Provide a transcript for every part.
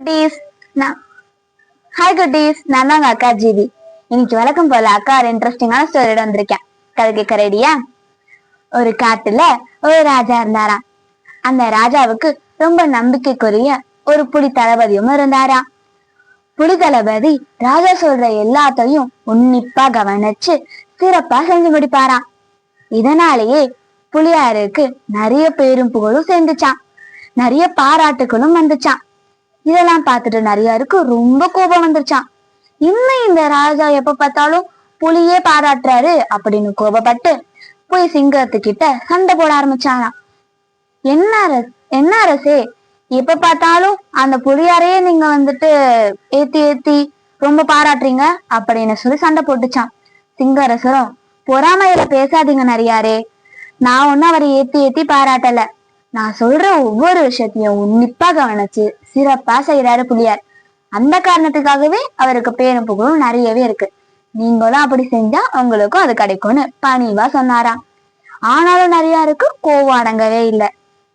குட்டீஸ் நான் ஹாய் குட்டீஸ், நான் தாங்க அக்கா ஜிவி. இன்னைக்கு வழக்கம் போல அக்கா ஒரு இன்ட்ரெஸ்டிங்கான ஸ்டோரியோட வந்திருக்கேன். கதை கேட்க ரெடியா? ஒரு காட்டுல ஒரு ராஜா இருந்தாராம். அந்த ராஜாவுக்கு ரொம்ப நம்பிக்கைக்குரிய ஒரு புலி தளபதியும் இருந்தாராம். புலி தளபதி ராஜா சொல்ற எல்லாத்தையும் உன்னிப்பா கவனிச்சு சிறப்பா செஞ்சு முடிப்பாராம். இதனாலேயே புலியாருக்கு நிறைய பேரும் புகழும் சேர்ந்துச்சான், நிறைய பாராட்டுகளும் வந்துச்சான். இதெல்லாம் பார்த்துட்டு நிறையாருக்கு ரொம்ப கோபம் வந்துருச்சான். இன்னும் இந்த ராஜா எப்ப பார்த்தாலும் புலியே பாராட்டுறாரு அப்படின்னு கோபப்பட்டு போய் சிங்கத்துக்கிட்ட சண்டை போட ஆரம்பிச்சாராம். என்ன அரசே, எப்ப பார்த்தாலும் அந்த புலியாரையே நீங்க ஏத்தி ஏத்தி ரொம்ப பாராட்டுறீங்க அப்படின்னு சொல்லி சண்டை போட்டுச்சான். சிங்க அரசரும், பொறாமையில பேசாதீங்க நிறையாரே, நான் ஒன்னும் அவரை ஏத்தி ஏத்தி பாராட்டல, நான் சொல்ற ஒவ்வொரு விஷயத்தையும் உன்னிப்பா கவனிச்சு சிறப்பா செய்யறாரு புலியார். அந்த காரணத்துக்காகவே அவருக்கு பேரும் புகழும் நிறையவே இருக்கு. நீங்களும் அப்படி செஞ்சா உங்களுக்கும் அது கிடைக்கும்னு பணிவா சொன்னாராம். ஆனாலும் நிறையாருக்கு கோவம் அடங்கவே இல்லை.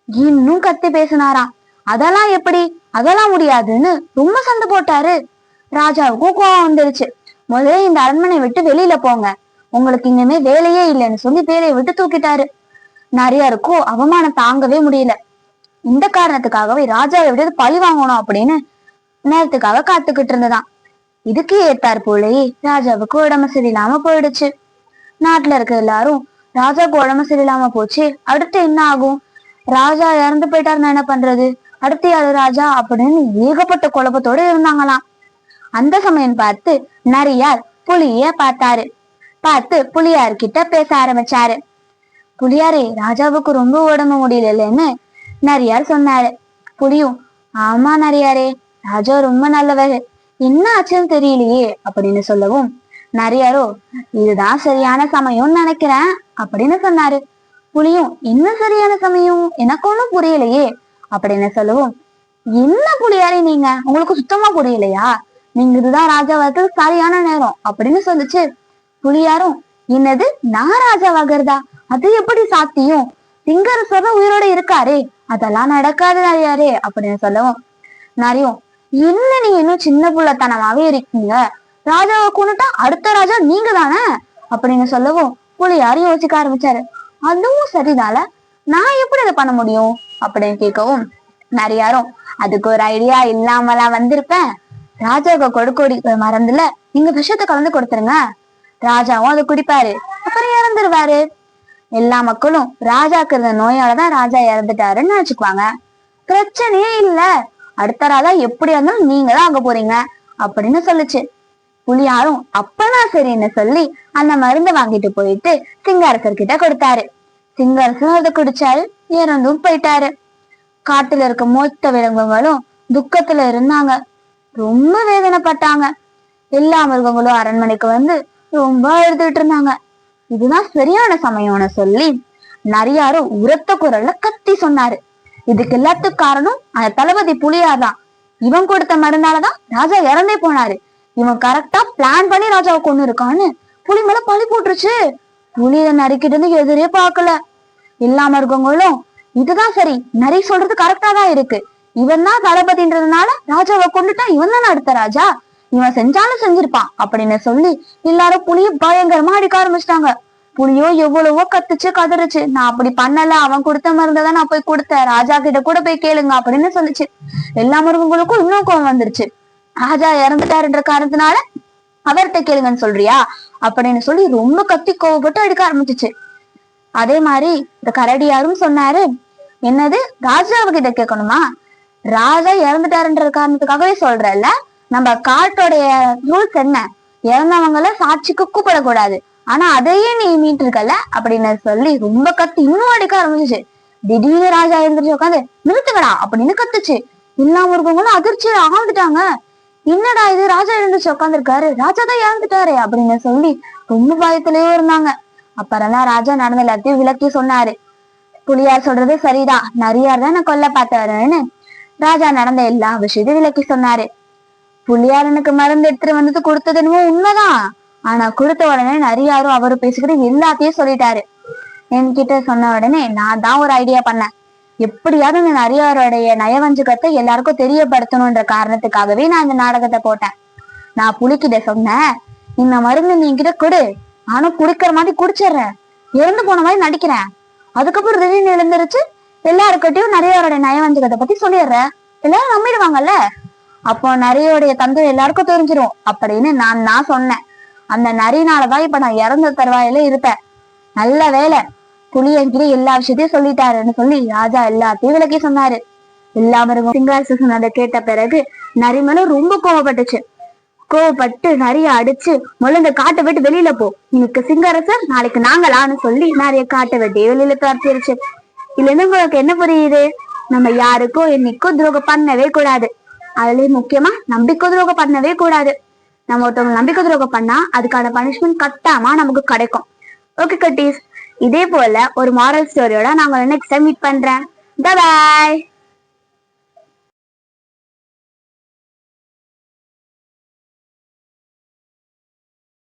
இன்னும் கத்தி பேசினாராம். அதெல்லாம் எப்படி, அதெல்லாம் முடியாதுன்னு ரொம்ப சண்டை போட்டாரு. ராஜாவுக்கும் கோவம் வந்துருச்சு. முதல்ல இந்த அரண்மனை விட்டு வெளியில போங்க, உங்களுக்கு இனிமே வேலையே இல்லைன்னு சொல்லி வேலையை விட்டு தூக்கிட்டாரு. நிறையாருக்கும் அவமானம் தாங்கவே முடியல. இந்த காரணத்துக்காகவே ராஜாவை விட பழி வாங்கணும் அப்படின்னு நேரத்துக்காக காத்துக்கிட்டு இருந்ததான். இதுக்கு ஏத்தார் போலயே ராஜாவுக்கு உடம்பு சரியில்லாம போயிடுச்சு. நாட்டுல இருக்க எல்லாரும் ராஜாவுக்கு உடம்பு சரியில்லாம போச்சு, அடுத்து என்ன ஆகும், ராஜா இறந்து போயிட்டாருன்னு என்ன பண்றது, அடுத்து யாரு ராஜா அப்படின்னு ஏகப்பட்ட குழப்பத்தோடு இருந்தாங்களாம். அந்த சமயம் பார்த்து நரியார் புலிய பார்த்து புலியார்கிட்ட பேச ஆரம்பிச்சாரு. புலியாரே, ராஜாவுக்கு ரொம்ப உடம்பு முடியலன்னு நரியார் சொன்னாரு. புலியும், ஆமா நரியாரே, ராஜா ரொம்ப நல்லவர், என்ன ஆச்சுன்னு தெரியலையே அப்படின்னு சொல்லவும் நரியாரோ, இதுதான் சரியான சமயம்னு நினைக்கிறேன் அப்படின்னு சொன்னாரு. புலியும், என்ன சரியான சமயம், எனக்கு ஒண்ணும் புரியலையே அப்படின்னு சொல்லவும், என்ன புலியாரே நீங்க, உங்களுக்கு சுத்தமா புரியலையா, நீங்க இதுதான் ராஜாவாக்கு சரியான நேரம் அப்படின்னு சொல்லுச்சு. புலியாரும், என்னது நான் ராஜாவாகிறதா, அது எப்படி சாத்தியம், சிங்கரசர் உயிரோட இருக்காரே, அதெல்லாம் நடக்காது நரியாரே அப்படின்னு சொல்லவும் நரியும், என்ன நீ இன்னும் சின்ன புள்ளத்தனமாவே இருக்கீங்க, ராஜாவை கொண்டுட்டா அடுத்த ராஜா நீங்க தானே அப்படின்னு சொல்லவும் புலியாரும் யோசிக்க ஆரம்பிச்சாரு. அதுவும் சரிதால, நான் எப்படி அதை பண்ண முடியும் அப்படின்னு கேட்கவும் நரியாரும், அதுக்கு ஒரு ஐடியா இல்லாமலா வந்திருப்பேன், ராஜாவுக்கு கொடுக்க மறந்துல நீங்க விஷத்தை கலந்து கொடுத்துருங்க, ராஜாவும் அதை குடிப்பாரு, அப்புறம் இறந்துருவாரு. எல்லா மக்களும் ராஜாக்கு இருந்த நோயாலதான் ராஜா இறந்துட்டாருன்னு நினைச்சுக்குவாங்க, பிரச்சனையே இல்ல, அடுத்த ராஜா எப்படி இருந்தாலும் நீங்க தான் அங்க போறீங்க அப்படின்னு சொல்லுச்சு. புலியாரும் அப்பதான் சரின்னு சொல்லி அந்த மருந்தை வாங்கிட்டு போயிட்டு சிங்கரசர் கிட்ட கொடுத்தாரு. சிங்கரசர் அதை குடிச்சாரு, இறந்தும் போயிட்டாரு. காட்டுல இருக்க மொத்த விலங்குகளும் துக்கத்துல இருந்தாங்க, ரொம்ப வேதனைப்பட்டாங்க. எல்லா மிருகங்களும் அரண்மனைக்கு வந்து ரொம்ப அழுதுட்டு இருந்தாங்க. இதுதான் சரியான சமயம்னு சொல்லி நரியாரும் உரத்த குரல்ல கத்தி சொன்னாரு. இதுக்கு எல்லாத்துக்கும் காரணம் அந்த தளபதி புலியார் தான். இவன் கொடுத்த மருந்தாலதான் ராஜா இறந்தே போனாரு. இவன் கரெக்டா பிளான் பண்ணி ராஜாவை கொண்டு இருக்கான்னு புலி மேல பழி போட்டுருச்சு. புலிய நரிக்கிட்டு இருந்து எதிரே பார்க்கல. எல்லா மிருகங்களும் இதுதான் சரி, நரி சொல்றது கரெக்டா தான் இருக்கு, இவன் தான் தளபதின்றதுனால ராஜாவை கொண்டுட்டா இவன் தானே அடுத்த ராஜா, இவன் செஞ்சாலும் செஞ்சிருப்பான் அப்படின்னு சொல்லி எல்லாரும் புலிய பயங்கரமா அடிக்க ஆரம்பிச்சிட்டாங்க. புலியோ எவ்வளவோ கத்துச்சு கதறுச்சு, நான் அப்படி பண்ணல, அவன் கொடுத்த மருந்ததான் நான் போய் கொடுத்தேன், ராஜா கிட்ட கூட போய் கேளுங்க அப்படின்னு சொல்லிச்சு. எல்லா மிருகங்களுக்கும் இன்னும் கோவம் வந்துருச்சு. ராஜா இறந்துட்டாருன்ற காரணத்தினால அவர்கிட்ட கேளுங்கன்னு சொல்றியா அப்படின்னு சொல்லி ரொம்ப கத்தி கோவப்பட்டு அடிக்க ஆரம்பிச்சிச்சு. அதே மாதிரி இந்த கரடியாரும் சொன்னாரு, என்னது ராஜாவுகிட்ட கேட்கணுமா, ராஜா இறந்துட்டாருன்ற காரணத்துக்காகவே சொல்றல்ல, நம்ம காட்டோடைய ரூல்ஸ் என்ன, இறந்தவங்கள சாட்சிக்கு கூப்பிடக்கூடாது, ஆனா அதையே நீ மீட்டு இருக்கல அப்படின்னு சொல்லி ரொம்ப கத்தி இன்னும் அடிக்க ஆரம்பிச்சிச்சு. திடீர்னு ராஜா எழுந்திரிச்சு உட்காந்து நிறுத்துக்கடா அப்படின்னு கத்துச்சு. எல்லா மிருகங்களும் அதிர்ச்சியில ஆழ்ந்துட்டாங்க. என்னடா இது, ராஜா எழுந்திரிச்சு உட்காந்துருக்காரு, ராஜா தான் இறந்துட்டாரு அப்படின்னு சொல்லி ரொம்ப பயத்திலேயே இருந்தாங்க. அப்புறம் தான் ராஜா நடந்த எல்லாத்தையும் விளக்கி சொன்னாரு. புலியார் சொல்றது சரிதான், நரியார் தான் நான் கொல்ல பார்த்தாருன்னு ராஜா நடந்த எல்லா விஷயத்தையும் விளக்கி சொன்னாரு. புலியார் எனக்கு மருந்து எடுத்துட்டு வந்தது கொடுத்தது என்னமோ உண்மைதான், ஆனா கொடுத்த உடனே நரியாரும் அவரும் பேசிக்கிட்டு எல்லாத்தையும் சொல்லிட்டாரு. என்கிட்ட சொன்ன உடனே நான் தான் ஒரு ஐடியா பண்ணேன், எப்படியாவது இந்த நரியாருடைய நயவஞ்சகத்தை எல்லாருக்கும் தெரியப்படுத்தணும்ன்ற காரணத்துக்காகவே நான் இந்த நாடகத்தை போட்டேன். நான் புலிக்கிட்ட சொன்னேன், இந்த மருந்து நீ கிட்ட கொடு, நானும் குடிக்கிற மாதிரி குடிச்சிடுறேன், இறந்து போன மாதிரி நடிக்கிறேன். அதுக்கப்புறம் திடீர்னு எழுந்திருச்சு எல்லாருக்கிட்டையும் நரியாருடைய நயவஞ்சகத்தை பத்தி சொல்லிடுறேன், எல்லாரும் நம்பிடுவாங்கல்ல. அப்போ நரியோடைய தந்தை எல்லாருக்கும் தெரிஞ்சிரும் அப்படின்னு நான் சொன்னேன். அந்த நரினாலதான் இப்ப நான் இறந்த தருவாயில இருப்பேன். நல்ல வேலை, புலி என்கிட்ட எல்லா விஷயத்தையும் சொல்லிட்டாருன்னு சொல்லி ராஜா எல்லாத்தையும் விளக்கி சொன்னாரு. எல்லா மிருகம் சிங்காரிசி சொன்னதை கேட்ட பிறகு நரிமலும் ரொம்ப கோவப்பட்டு நரிய அடிச்சு, முதல்ல இந்த காட்டை விட்டு வெளியில போ, இன்னைக்கு சிங்கரசர் நாளைக்கு நாங்களான்னு சொல்லி நிறைய காட்டை வெட்டி வெளியில துரத்திருச்சு. இதுல இருந்து உங்களுக்கு என்ன புரியுது? நம்ம யாருக்கும் என்னைக்கும் துரோகம் பண்ணவே கூடாது. அதுலயும் முக்கியமா நம்பிக்கை துரோகம் பண்ணவே கூடாது. நம்ம ஒருத்தவங்க நம்பிக்கை துரோகம் பண்ணா அதுக்கான பனிஷ்மெண்ட் கட்டாம நமக்கு கிடைக்கும். ஓகே கட்டீஸ், இதே போல ஒரு மாரல் ஸ்டோரியோட நான் உங்களை நெக்ஸ்ட் டைம் மீட் பண்றேன். பாய்.